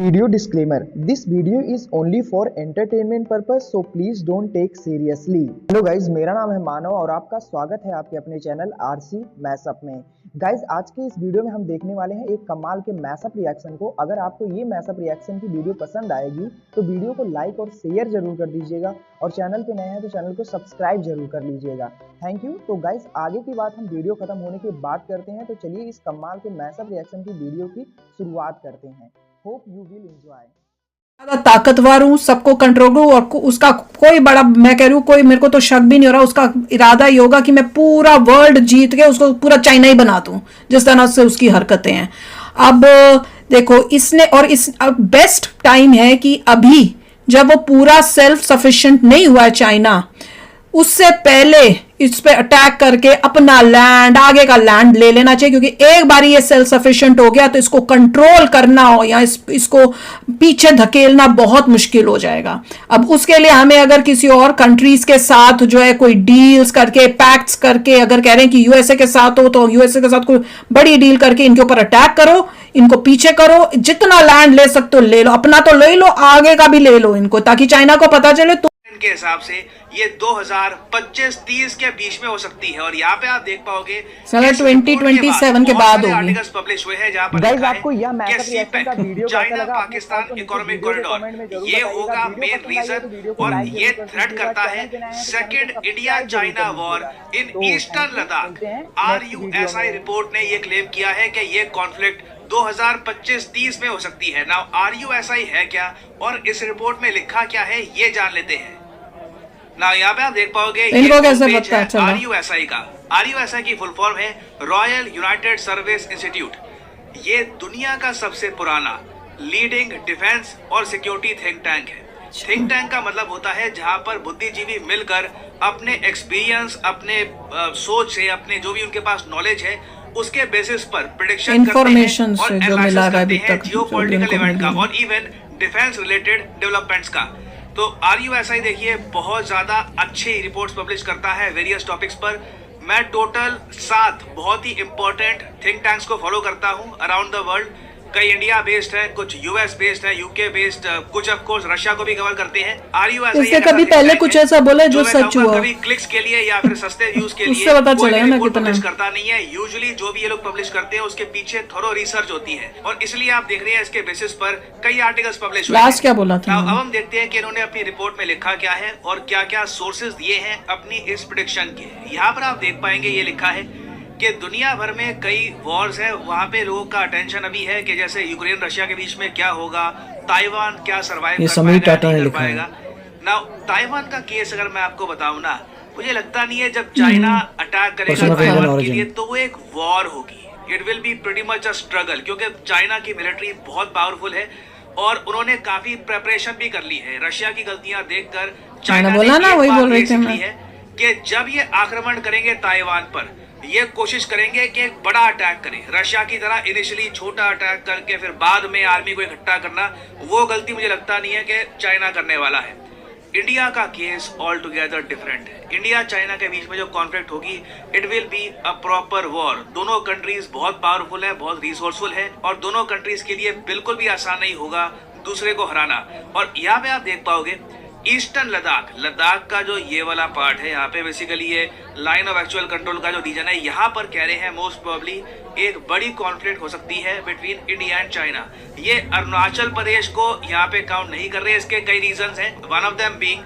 Video disclaimer: This video is only for entertainment purpose, so please don't take seriously. Hello guys, मेरा नाम है मानव और आपका स्वागत है आपके अपने चैनल आरसी मैशअप में। गाइज, आज के इस वीडियो में हम देखने वाले हैं एक कमाल के मैशअप रिएक्शन को। अगर आपको ये मैशअप रिएक्शन की वीडियो पसंद आएगी तो वीडियो को लाइक और शेयर जरूर कर दीजिएगा और चैनल पे नए हैं तो चैनल को सब्सक्राइब जरूर कर लीजिएगा। Thank you. तो गाइज, आगे की बात हम वीडियो खत्म होने के बाद करते हैं, तो चलिए इस कमाल के मैशअप रिएक्शन की वीडियो की शुरुआत करते हैं। Hope you will enjoy. ज्यादा ताकतवर हूँ, सबको कंट्रोल करूँ और उसका कोई बड़ा, मैं कह रही हूँ, कोई मेरे को तो शक भी नहीं हो रहा, उसका इरादा ये होगा कि मैं पूरा वर्ल्ड जीत के उसको पूरा चाइना ही बना दूं, जिस तरह से उसकी हरकतें हैं। अब देखो, इसने और इस बेस्ट टाइम है कि अभी जब वो पूरा सेल्फ सफिशिएंट नहीं हुआ है चाइना, उससे पहले इस पे अटैक करके अपना लैंड, आगे का लैंड ले लेना चाहिए, क्योंकि एक बार ये सेल्फ सफिशिएंट हो गया तो इसको कंट्रोल करना हो या इसको पीछे धकेलना बहुत मुश्किल हो जाएगा। अब उसके लिए हमें अगर किसी और कंट्रीज के साथ जो है कोई डील्स करके, पैक्ट्स करके, अगर कह रहे हैं कि यूएसए के साथ हो तो यूएसए के साथ कोई बड़ी डील करके इनके ऊपर अटैक करो, इनको पीछे करो, जितना लैंड ले सकते हो ले लो, अपना तो ले लो, आगे का भी ले लो इनको, ताकि चाइना को पता चले तो के हिसाब से ये 2025-30 के बीच में हो सकती है। और यहाँ पे आप देख पाओगे 2027 के बाद होगी। आर्टिकल्स पब्लिश हुए हैं जहाँ पर गाइस, आपको यह मैशअप रिएक्शन का video China Pakistan economic corridor ये होगा मेन रीजन, और ये थ्रेट करता है second India China war in eastern Ladakh. RUSI report ने ये क्लेम किया है कि ये कॉन्फ्लिक्ट 2025-30 में हो सकती है। नाउ RUSI है क्या और इस रिपोर्ट में लिखा क्या है, ये जान लेते हैं। ना यहाँ पे आप देख पाओगे इनको कैसे पता चला? RUSI का, RUSI की फुल फॉर्म है रॉयल यूनाइटेड सर्विस इंस्टीट्यूट। ये दुनिया का सबसे पुराना लीडिंग डिफेंस और सिक्योरिटी थिंक टैंक है। थिंक टैंक का मतलब होता है जहां पर बुद्धिजीवी मिलकर अपने एक्सपीरियंस, अपने सोच से, अपने जो भी उनके पास नॉलेज है उसके बेसिस पर प्रेडिक्शन इंफॉर्मेशन करते हैं और जो मिला रहा है अभी तक जियोपॉलिटिकल इवेंट का और इवन डिफेंस रिलेटेड डेवलपमेंट्स का। तो RUSI देखिए बहुत ज्यादा अच्छी रिपोर्ट्स पब्लिश करता है वेरियस टॉपिक्स पर। मैं टोटल 7 बहुत ही इंपॉर्टेंट थिंक टैंक्स को फॉलो करता हूं अराउंड द वर्ल्ड। कई इंडिया बेस्ड है, कुछ US बेस्ड है, UK बेस्ड, कुछ ऑफ कोर्स रशिया को भी कवर करते हैं। RUSI इससे कभी पहले कुछ ऐसा बोले जो सच हुआ, कभी क्लिक्स के लिए या फिर सस्ते व्यूज के लिए उससे पता चलेगा ना कितना पब्लिश करता नहीं है। यूजुअली जो भी ये लोग पब्लिश करते हैं उसके पीछे थोड़ा रिसर्च होती है और इसलिए आप देख रहे हैं इसके बेसिस पर कई आर्टिकल्स पब्लिश हुए। लास्ट क्या बोला था? अब हम देखते हैं कि इन्होंने अपनी रिपोर्ट में लिखा क्या है और क्या क्या सोर्सेज दिए हैं अपनी इस प्रेडिक्शन के। यहाँ पर आप देख पाएंगे ये लिखा है कि दुनिया भर में कई वॉर्स है, वहां पे लोगों का अटेंशन अभी है कि जैसे यूक्रेन रशिया के बीच में क्या होगा, ताइवान क्या सर्वाइव कर पाएगा। नाउ ताइवान का केस अगर मैं आपको बताऊं ना, मुझे लगता नहीं है जब चाइना अटैक करेगा ताइवान के लिए तो वो एक वॉर होगी। It will be pretty much a struggle, क्योंकि चाइना की मिलिट्री बहुत पावरफुल है और उन्होंने काफी प्रिपरेशन भी कर ली है। रशिया की गलतियां देखकर चाइना बोला ना, वही बोल रही थी मैं कि जब ये आक्रमण करेंगे ताइवान पर, ये कोशिश करेंगे कि एक बड़ा अटैक करें, रशिया की तरह इनिशियली छोटा अटैक करके फिर बाद में आर्मी को इकट्ठा करना। वो गलती मुझे लगता नहीं है कि चाइना करने वाला है। इंडिया का केस ऑल टुगेदर डिफरेंट है। इंडिया चाइना के बीच में जो कॉन्फ्लिक्ट होगी, it will be a proper war. दोनों कंट्रीज बहुत पावरफुल है, बहुत रिसोर्सफुल है और दोनों कंट्रीज के लिए बिल्कुल भी आसान नहीं होगा दूसरे को हराना। और यहाँ पे आप देख पाओगे ईस्टर्न लद्दाख, लद्दाख का जो ये वाला पार्ट है, यहाँ पे बेसिकली ये लाइन ऑफ एक्चुअल कंट्रोल का जो रीजन है, यहाँ पर कह रहे हैं मोस्ट प्रोबेबली एक बड़ी कॉन्फ्लिक्ट हो सकती है बिटवीन इंडिया एंड चाइना। ये अरुणाचल प्रदेश को यहाँ पे काउंट नहीं कर रहे, इसके कई रीजंस हैं। वन ऑफ देम बीइंग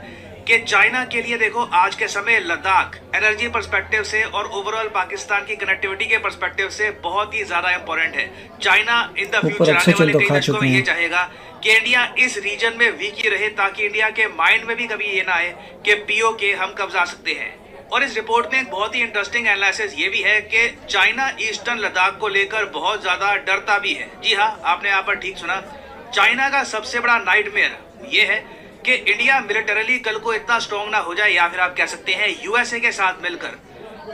कि चाइना के लिए देखो आज के समय लद्दाख एनर्जी पर्सपेक्टिव से और ओवरऑल पाकिस्तान की कनेक्टिविटी के पर्सपेक्टिव से बहुत ही ज्यादा इंपॉर्टेंट है। चाइना इन द फ्यूचर आने वाले कई दशकों में ये चाहेगा कि इंडिया इस रीजन में वीक ही रहे, ताकि इंडिया के माइंड में भी कभी ये ना आए कि POK हम कब्जा सकते हैं। और इस रिपोर्ट में एक बहुत ही इंटरेस्टिंग एनालिसिस ये भी है कि चाइना ईस्टर्न लद्दाख को लेकर बहुत ज्यादा डरता भी है। जी हाँ, आपने यहाँ पर ठीक सुना। चाइना का सबसे बड़ा नाइटमेयर ये है कि इंडिया मिलिटरली कल को इतना स्ट्रॉन्ग ना हो जाए, या फिर आप कह सकते हैं USA के साथ मिलकर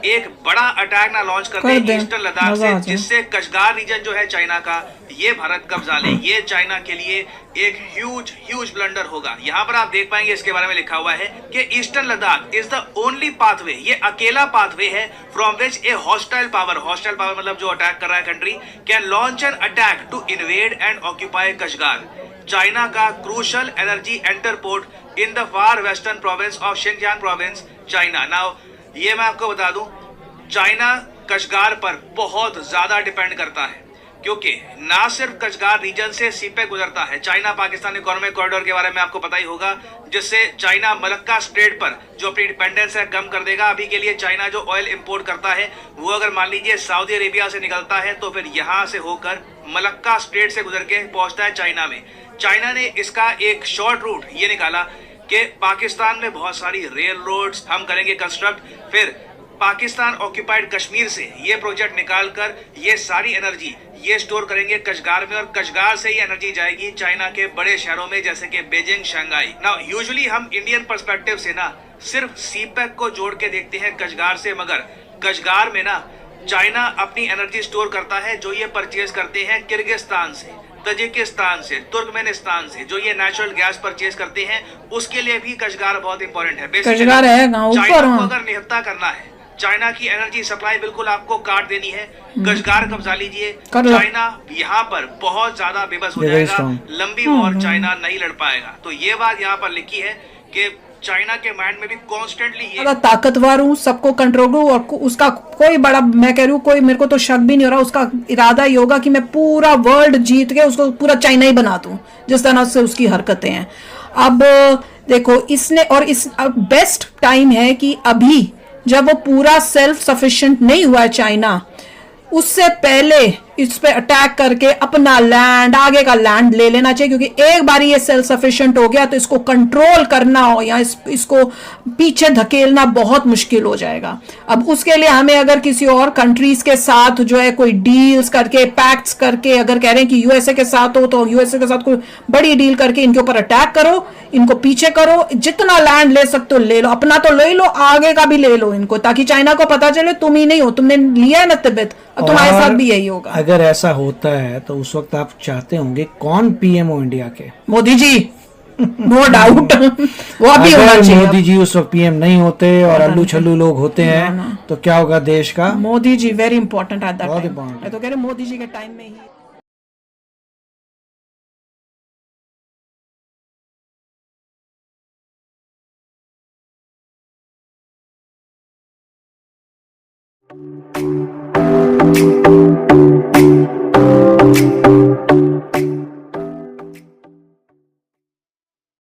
एक बड़ा अटैक ना लॉन्च कर कर दे दें, ईस्टर्न लद्दाख मजा से, आ जाए। जिससे कश्गार रीजन जो है चाइना का, ये भारत कब्जा ले। ये चाइना के लिए एक ह्यूज ब्लंडर होगा। यहाँ पर आप देख पाएंगे इसके बारे में लिखा हुआ है कि eastern Ladakh is the only pathway, ये अकेला पाथवे है from which a hostile power मतलब जो अटैक कर रहा है country, can launch an attack to invade and occupy Kashgar, China का crucial energy entrepot in the far western province of Xinjiang province, China. Now ये मैं आपको बता दूं, चाइना कश्गार पर बहुत ज्यादा डिपेंड करता है, क्योंकि ना सिर्फ कश्गार रीजन से सीपे गुजरता है। चाइना पाकिस्तान इकोनॉमिक कॉरिडोर के बारे में आपको पता ही होगा, जिससे चाइना मलक्का स्ट्रेट पर जो अपनी डिपेंडेंस है कम कर देगा। अभी के लिए चाइना जो ऑयल इंपोर्ट करता है वो अगर मान लीजिए सऊदी अरेबिया से निकलता है तो फिर यहां से होकर मलक्का स्ट्रेट से गुजर के पहुंचता है चाइना में। चाइना ने इसका एक शॉर्ट रूट ये निकाला कि पाकिस्तान में बहुत सारी रेल रोड्स हम करेंगे कंस्ट्रक्ट, फिर पाकिस्तान ऑक्यूपाइड कश्मीर से ये प्रोजेक्ट निकालकर ये सारी एनर्जी ये स्टोर करेंगे कश्गार में, और कश्गार से ही एनर्जी जाएगी चाइना के बड़े शहरों में जैसे कि बीजिंग, शंघाई। नाउ यूजुअली हम इंडियन पर्सपेक्टिव से ना सिर्फ सीपैक को जोड़ के देखते हैं कश्गार से, मगर कश्गार में ना चाइना अपनी एनर्जी स्टोर करता है जो ये परचेज करते हैं किर्गिस्तान से, तजिकिस्तान से, तुर्कमेनिस्तान से, जो ये नेचुरल गैस परचेज करते हैं, उसके लिए भी कश्गार बहुत इंपॉर्टेंट है। कश्गार है गाँव ऊपर, चाइना को अगर निहत्था करना है, चाइना की एनर्जी सप्लाई बिल्कुल आपको काट देनी है, कश्गार कब्जा लीजिए, चाइना यहाँ पर बहुत ज्यादा बेबस हो जाएगा, लंबी वॉर चाइना नहीं लड़ पाएगा। तो ये बात यहाँ पर लिखी है कि चाइना के माइंड में भी कॉन्स्टेंटली ये ताकतवर हूँ, सबको कंट्रोल करूँ, और उसका कोई बड़ा, मैं कह रही हूँ, कोई मेरे को तो शक भी नहीं हो रहा, उसका इरादा ये होगा कि मैं पूरा वर्ल्ड जीत के उसको पूरा चाइना ही बना दूं, जिस तरह से उसकी हरकतें हैं। अब देखो इसने, और इस बेस्ट टाइम है कि अभी जब वो पूरा सेल्फ सफिशिएंट नहीं हुआ है चाइना, उससे पहले इस पे अटैक करके अपना लैंड, आगे का लैंड ले लेना चाहिए, क्योंकि एक बार ये सेल्फ सफिशिएंट हो गया तो इसको कंट्रोल करना हो या इसको पीछे धकेलना बहुत मुश्किल हो जाएगा। अब उसके लिए हमें अगर किसी और कंट्रीज के साथ जो है कोई डील्स करके, पैक्ट्स करके, अगर कह रहे हैं कि यूएसए के साथ हो तो यूएसए के साथ कोई बड़ी डील करके इनके ऊपर अटैक करो, इनको पीछे करो, जितना लैंड ले सकते हो ले लो, अपना तो ले लो, आगे का भी ले लो इनको, ताकि चाइना को पता चले तुम ही नहीं हो, तुमने लिया है ना तिब्बत, अब तुम्हारे साथ भी यही होगा। अगर ऐसा होता है तो उस वक्त आप चाहते होंगे कौन पीएम हो इंडिया के? Modi ji, no doubt. वो अभी होना अगर चाहिए। मोदी जी उस वक्त पीएम नहीं होते और अल्लू छल्लू लोग होते हैं तो क्या होगा देश का? Modi ji very important at that बहुत टाइम। important मैं तो कह रहे मोदी जी के टाइम में ही